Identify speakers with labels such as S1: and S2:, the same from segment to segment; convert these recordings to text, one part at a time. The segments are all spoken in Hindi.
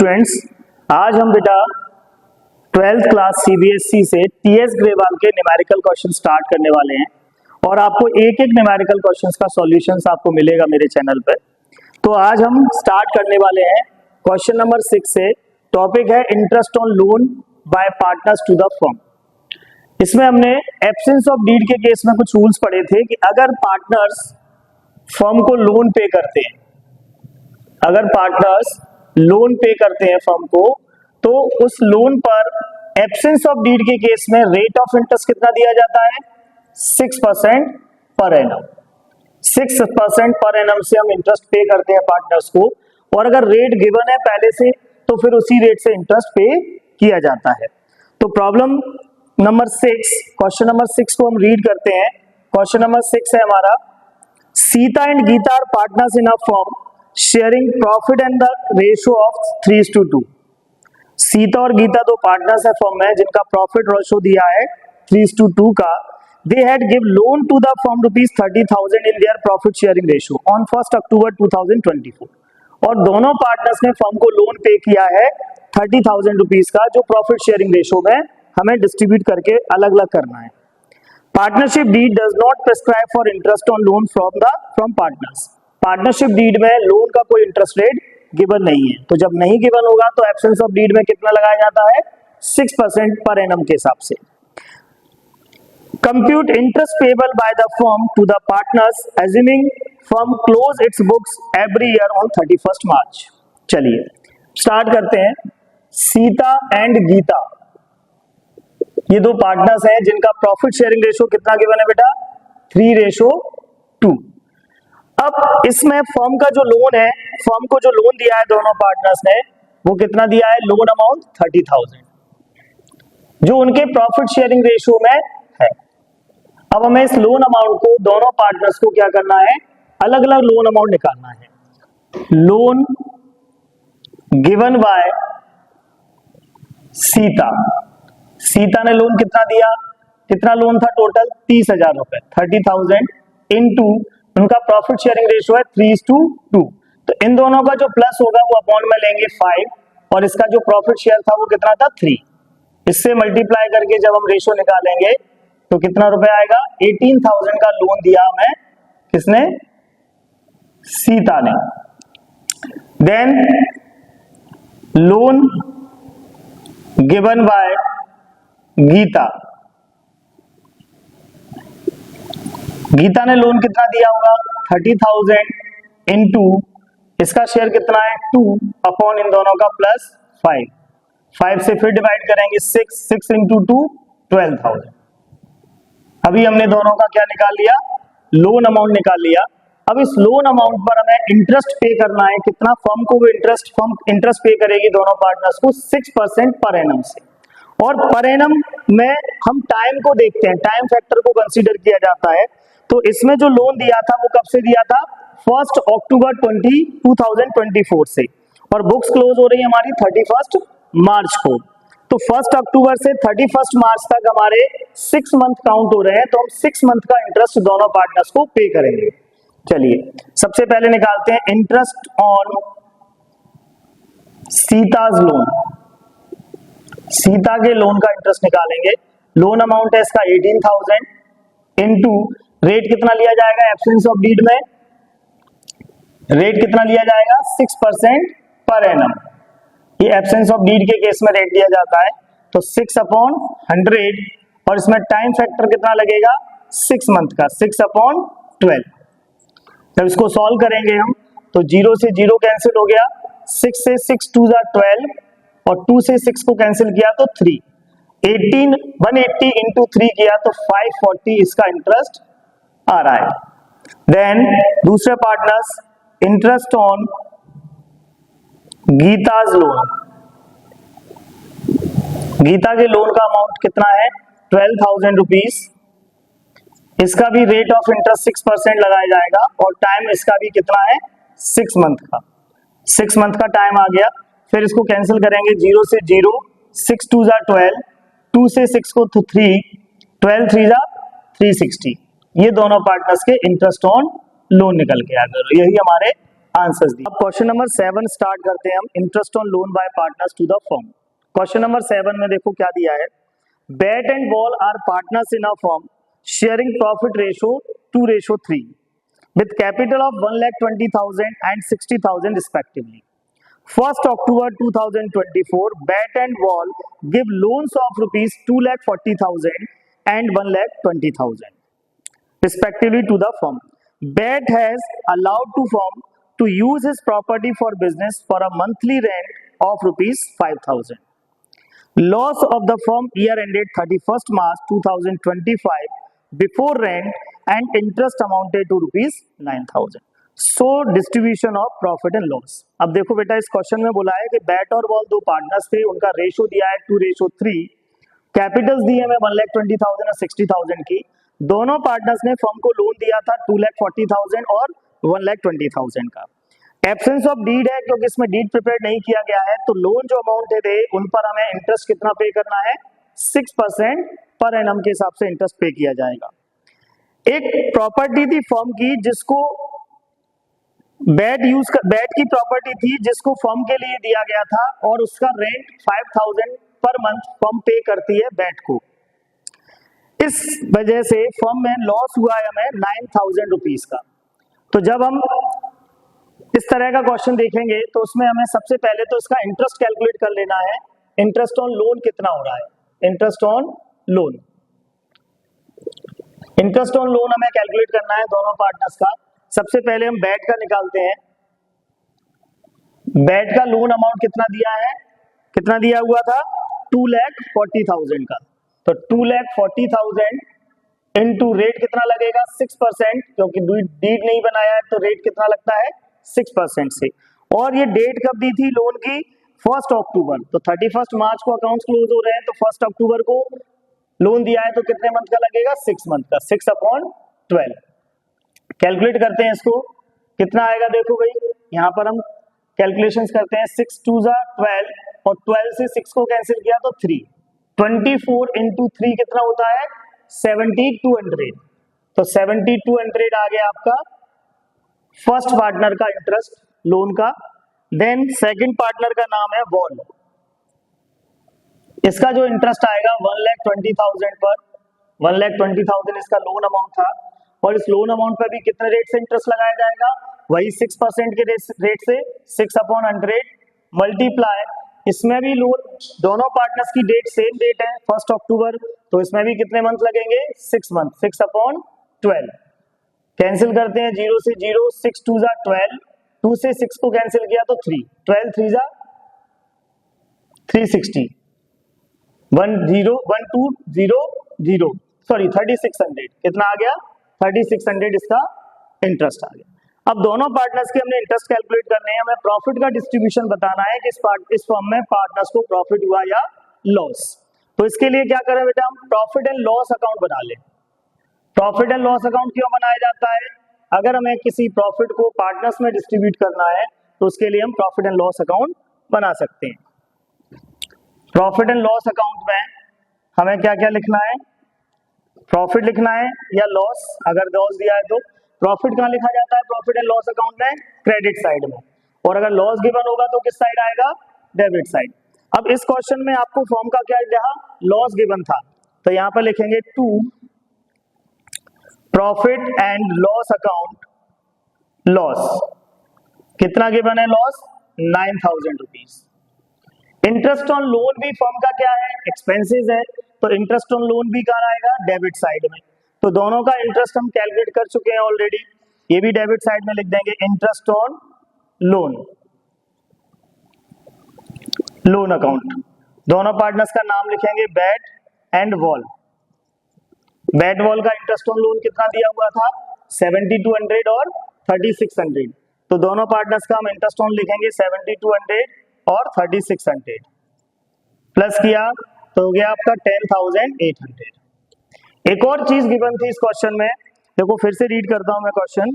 S1: स्टूडेंट्स, आज हम बेटा 12th क्लास सीबीएसई से टीएस ग्रेवाल के न्यूमेरिकल क्वेश्चन स्टार्ट करने वाले हैं और आपको एक एक न्यूमेरिकल क्वेश्चंस का सॉल्यूशंस आपको मिलेगा मेरे चैनल पर। तो आज हम स्टार्ट करने वाले हैं क्वेश्चन नंबर 6 से। टॉपिक है interest on loan by partners to the firm. इसमें हमने एब्सेंस ऑफ डीड के केस में कुछ रूल्स पढ़े थे कि अगर पार्टनर्स फर्म को लोन पे करते हैं, अगर पार्टनर्स लोन पे करते हैं फर्म को, तो उस लोन पर एब्सेंस ऑफ डीड के केस में रेट ऑफ इंटरेस्ट कितना दिया जाता है? 6% पर एनम। 6% पर एनम से हम इंटरेस्ट पे करते हैं पार्टनर्स को, और अगर रेट गिवन है पहले से तो फिर उसी रेट से इंटरेस्ट पे किया जाता है। तो प्रॉब्लम नंबर 6, क्वेश्चन नंबर 6 को हम रीड करते हैं। क्वेश्चन नंबर 6 है हमारा, Sita and Gita are partners in a firm sharing profit and the ratio of 3:2। Sita और गीता दो पार्टनर्स है फर्म में जिनका प्रॉफिट रेशियो दिया है 3:2 का। They had give loan to the firm ₹30,000 in their profit sharing ratio on 1 October 2024। और दोनों पार्टनर्स ने फर्म को लोन पे किया है 30,000 रुपीज का, जो प्रॉफिट शेयरिंग रेशियो में हमें डिस्ट्रीब्यूट करके अलग अलग करना है। Partnership deed does not prescribe for interest on loan from partners. Partnership deed में लोन का कोई इंटरेस्ट रेट गिवन नहीं है, तो जब नहीं गिवन होगा तो एब्सेंस ऑफ डीड में कितना लगाया जाता है? 6% पर एनम के हिसाब से। Compute interest payable by the firm to the partners assuming firm close its books every year on 31 March. चलिए स्टार्ट करते हैं। सीता एंड गीता, ये दो पार्टनर्स हैं जिनका प्रॉफिट शेयरिंग रेशियो कितना गिवन है बेटा? 3:2। अब इसमें फर्म का जो लोन है, फर्म को जो लोन दिया है दोनों पार्टनर्स ने, वो कितना दिया है? लोन अमाउंट 30,000, जो उनके प्रॉफिट शेयरिंग रेशियो में है। अब हमें इस लोन अमाउंट को दोनों पार्टनर्स को क्या करना है? अलग अलग लोन अमाउंट निकालना है। Loan given bye Sita, Sita ने लोन कितना दिया? कितना लोन था टोटल? 30,000 रुपए। 30,000 इनटू उनका प्रॉफिट शेयरिंग रेशियो है 3:2। तो इन दोनों का जो प्लस होगा वो अपॉन में लेंगे 5, और इसका जो प्रॉफिट शेयर था वो कितना था? 3। इससे मल्टीप्लाई करके जब हम रेशियो निकालेंगे तो कितना रुपए आएगा? 18,000 का लोन दिया हमें किसने? सीता ने। Then loan given by Gita, Gita ने लोन कितना दिया होगा? 30,000 इनटू इसका शेयर कितना है? 2 अपॉन इन दोनों का प्लस 5। 5 से फिर डिवाइड करेंगे 6 इंटू 2 12,000। अभी हमने दोनों का क्या निकाल लिया? लोन अमाउंट निकाल लिया। अब इस लोन अमाउंट पर हमें इंटरेस्ट पे करना है। कितना? फर्म को वो इंटरेस्ट पे करेगी दोनों पार्टनर्स को 6% पर एनम से। और पर एनम में हम टाइम को देखते हैं, टाइम फैक्टर को कंसीडर किया जाता है। तो इसमें जो लोन दिया था वो कब से दिया था? 1 अक्टूबर 2024 से, और बुक्स क्लोज हो रही है हमारी 31 मार्च को। तो 1 अक्टूबर से 31 मार्च तक हमारे 6 मंथ काउंट हो रहे हैं, तो हम 6 मंथ का इंटरेस्ट दोनों पार्टनर्स को पे करेंगे। चलिए सबसे पहले निकालते हैं interest on Sita's loan. Sita के लोन का इंटरेस्ट निकालेंगे। लोन अमाउंट है इसका 18,000 इनटू रेट कितना लिया जाएगा? एब्सेंस ऑफ डीड में रेट कितना लिया जाएगा? 6% पर एनम। ये एब्सेंस ऑफ डीड के केस में रेट दिया जाता है, तो 6/100, और इसमें टाइम फैक्टर कितना लगेगा? 6 मंथ का, 6/12। जब इसको सॉल्व करेंगे हम तो 0 से 0 कैंसिल हो गया, 6 से 6 2 12, और 2 से 6 को कैंसिल किया तो 3। 180 इंटू 3 किया तो 540 इसका इंटरेस्ट आ रहा है। देन दूसरे partners, interest on Gita's loan. Gita के लोन का अमाउंट कितना है? 12,000 रुपीज। इसका भी रेट ऑफ इंटरेस्ट 6% लगाया जाएगा, और टाइम इसका भी कितना है? 6 मंथ का। 6 मंथ का टाइम आ गया। फिर इसको कैंसिल करेंगे, 0 से 0, 6 2 12, 2 से 6 को 3, 12 3 360। ये दोनों पार्टनर्स के इंटरेस्ट ऑन लोन निकल के आ गए। यही हमारे आंसर्स दिए। अब क्वेश्चन नंबर 7 स्टार्ट करते हैं हम, interest on loan by partners to the firm. Question number 7 में देखो क्या दिया है, Bat and Ball are partners in a firm sharing profit ratio 2:3 with capital of 1,20,000 and 60,000 respectively. 1st October 2024, Bat and Ball give loans of rupees 2,40,000 and 1,20,000 respectively to the firm. Bat has allowed to firm to use his property for business for a monthly rent of rupees 5,000. Loss of the firm year ended 31st March 2025 before rent and interest amounted to rupees 9,000. So distribution of profit and loss. अब देखो बेटा, इस क्वेश्चन में बोला है कि बैट और बॉल दो पार्टनर्स थे, उनका रेशो दिया है 2:3, कैपिटल्स दिए हैं 1,20,000 और 60,000 की। दोनों पार्टनर्स ने फर्म को लोन दिया था 2,40,000 और 1,20,000 का। एब्सेंस ऑफ डीड है क्योंकि इसमें डीड प्रिपेयर नहीं किया गया है, तो लोन जो अमाउंट थे उन पर हमें इंटरेस्ट कितना पे करना है, 6% पर एनम के हिसाब से इंटरेस्ट पे किया जाएगा। एक प्रॉपर्टी थी फर्म की जिसको बैट की प्रॉपर्टी थी जिसको फर्म के लिए दिया गया था और उसका रेंट 5,000 पर मंथ फर्म पे करती है बैट को। इस वजह से फर्म में लॉस हुआ है हमें 9,000 रुपीज का। तो जब हम इस तरह का क्वेश्चन देखेंगे तो उसमें हमें सबसे पहले तो इसका इंटरेस्ट कैलकुलेट कर लेना है। इंटरेस्ट ऑन लोन कितना हो रहा है, interest on loan, interest on loan हमें कैलकुलेट करना है दोनों पार्टनर्स का। सबसे पहले हम बैट का निकालते हैं। बैट का लोन अमाउंट कितना दिया है, कितना दिया हुआ था, 2,40,000 का। तो 2,40,000 इनटू रेट कितना लगेगा, 6%, क्योंकि डीड नहीं बनाया है तो रेट कितना लगता है, 6% से। और ये डेट कब दी थी लोन की, 1 अक्टूबर। तो 31 मार्च को अकाउंट्स क्लोज हो रहे हैं, तो 1 अक्टूबर को लोन दिया है तो कितने मंथ का लगेगा, 6 मंथ का, 6/12। कैलकुलेट करते हैं इसको, कितना आएगा देखो भाई, यहाँ पर हम कैलकुलेशंस करते हैं। 6 2 12 और 12 से 6 को कैंसिल किया तो 3, 24 इंटू 3 कितना होता है, 7,200। तो 7,200 आ गया आपका फर्स्ट पार्टनर का इंटरेस्ट लोन का। देन सेकंड पार्टनर का नाम है बॉल, इसका जो इंटरेस्ट आएगा 1,20,000 पर, 1,20,000 इसका लोन अमाउंट था और इस लोन अमाउंट पर भी कितने रेट से इंटरेस्ट लगाया जाएगा, वही 6% के रेट से, 6/100 मल्टीप्लाई, इसमें भी लोन दोनों पार्टनर्स की डेट सेम डेट है 1 अक्टूबर, तो इसमें भी कितने मंथ लगेंगे, 6 मंथ, 6/12। कैंसिल करते हैं 0 से 0, 6 2 12, 2 से 6 को कैंसिल किया तो 3, 12 3 360, 3600, कितना आ गया, 3600 इसका इंटरेस्ट आ गया। अब दोनों पार्टनर्स के हमने इंटरेस्ट कैलकुलेट करने हैं, हमें प्रॉफिट का डिस्ट्रीब्यूशन बताना है कि इस फर्म में पार्टनर्स को प्रॉफिट हुआ या लॉस। तो इसके लिए क्या करें बेटा, हम प्रॉफिट एंड लॉस अकाउंट बना लें। प्रॉफिट एंड लॉस अकाउंट क्यों बनाया जाता है, अगर हमें किसी प्रॉफिट को पार्टनर्स में डिस्ट्रीब्यूट करना है तो उसके लिए हम प्रॉफिट एंड लॉस अकाउंट बना सकते हैं। प्रॉफिट एंड लॉस अकाउंट में हमें क्या क्या लिखना है, प्रॉफिट लिखना है या लॉस, अगर लॉस दिया है तो प्रॉफिट कहाँ लिखा जाता है प्रॉफिट एंड लॉस अकाउंट में, क्रेडिट साइड में, और अगर लॉस गिवन होगा तो किस साइड आएगा, डेबिट साइड। अब इस क्वेश्चन में आपको फॉर्म का क्या दिया, लॉस गिवन था, तो यहाँ पर लिखेंगे to profit and loss account loss, कितना गिवन है loss, 9,000 rupees. Interest on loan भी फर्म का क्या है, एक्सपेंसेस है, तो इंटरेस्ट ऑन लोन भी कहाँ आएगा, डेबिट साइड में। तो दोनों का इंटरेस्ट हम कैलकुलेट कर चुके हैं ऑलरेडी, ये भी डेबिट साइड में लिख देंगे, interest on loan, loan account. दोनों पार्टनर्स का नाम लिखेंगे bat and wall. Bat wall का इंटरेस्ट ऑन लोन कितना दिया हुआ था, 7,200 और 3,600, तो दोनों पार्टनर्स का हम इंटरेस्ट ऑन लिखेंगे 7,200 और 3,600, प्लस किया तो हो गया आपका 10,800। एक और चीज गिवन थी इस क्वेश्चन में, देखो फिर से रीड करता हूं मैं question.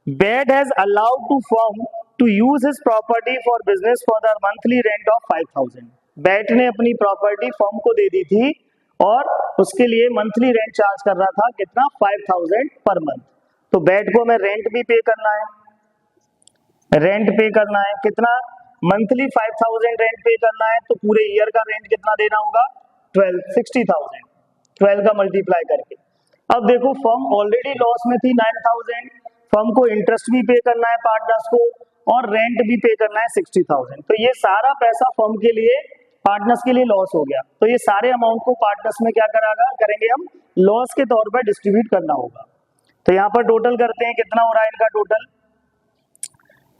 S1: Bat has allowed to firm to use his property for business for the monthly rent of 5,000। Bat ने अपनी प्रॉपर्टी फर्म को दे दी थी और उसके लिए मंथली रेंट चार्ज कर रहा था, कितना, 5,000 पर मंथ। तो बैट को हमें रेंट भी पे करना है, रेंट पे करना है, कितना मंथली 5000 रेंट पे करना है, तो पूरे ईयर का रेंट कितना देना होगा 60,000, 12 का मल्टीप्लाई करके। अब देखो फर्म ऑलरेडी लॉस में थी 9000, फर्म को इंटरेस्ट भी पे करना है पार्टनर्स को और रेंट भी पे करना है 60,000, तो ये सारा पैसा फर्म के लिए पार्टनर्स के लिए लॉस हो गया। तो ये सारे अमाउंट को पार्टनर्स में क्या करेंगे हम लॉस के तौर पर डिस्ट्रीब्यूट करना होगा। तो यहाँ पर टोटल करते हैं, कितना हो रहा है इनका टोटल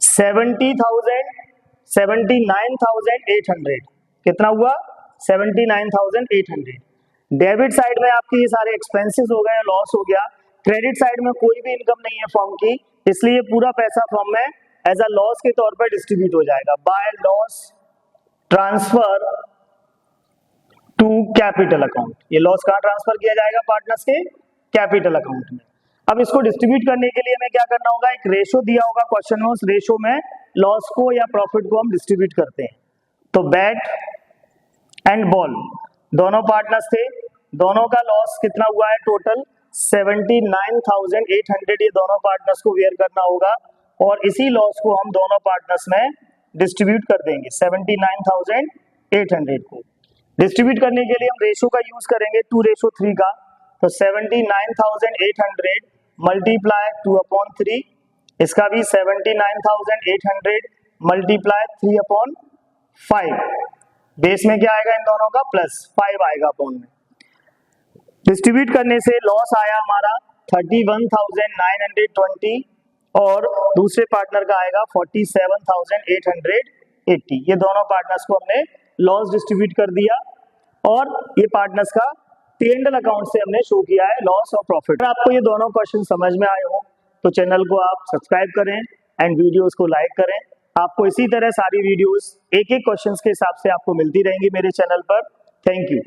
S1: 79,800, कितना हुआ 79,800। डेबिट साइड में आपकी ये सारे एक्सपेंसेस हो गए, लॉस हो गया। क्रेडिट साइड में कोई भी इनकम नहीं है फर्म की, इसलिए पूरा पैसा फर्म में एज अ लॉस के तौर पर डिस्ट्रीब्यूट हो जाएगा by loss transfer to capital account. ये लॉस कहाँ ट्रांसफर किया जाएगा पार्टनर्स के कैपिटल अकाउंट में। अब इसको डिस्ट्रीब्यूट करने के लिए हमें क्या करना होगा, एक रेशो दिया होगा क्वेश्चन में, उस रेशो में लॉस को या प्रॉफिट को हम डिस्ट्रीब्यूट करते हैं। तो बैट एंड बॉल दोनों पार्टनर्स थे, दोनों का लॉस कितना हुआ है टोटल 79,800, ये दोनों पार्टनर्स को वेयर करना होगा और इसी लॉस को हम दोनों पार्टनर्स में डिस्ट्रीब्यूट कर देंगे। 79,800 को डिस्ट्रीब्यूट करने के लिए हम रेशो का यूज करेंगे 2:3 का। तो 79,800 मल्टीप्लाई 2/3, इसका भी 79,800 मल्टीप्लाई 3/5, बेस में क्या आएगा इन दोनों का +5 आएगा अपॉन में। डिस्ट्रीब्यूट करने से लॉस आया हमारा 31,920 और दूसरे पार्टनर का आएगा 47,880। ये दोनों पार्टनर्स को हमने लॉस डिस्ट्रीब्यूट कर दिया और ये पार्टनर्स का P&L अकाउंट से हमने शो किया है लॉस और प्रॉफिट। अगर आपको ये दोनों क्वेश्चन समझ में आए हो तो चैनल को आप सब्सक्राइब करें एंड वीडियोस को लाइक करें। आपको इसी तरह सारी वीडियोस एक एक क्वेश्चंस के हिसाब से आपको मिलती रहेंगी मेरे चैनल पर। Thank you.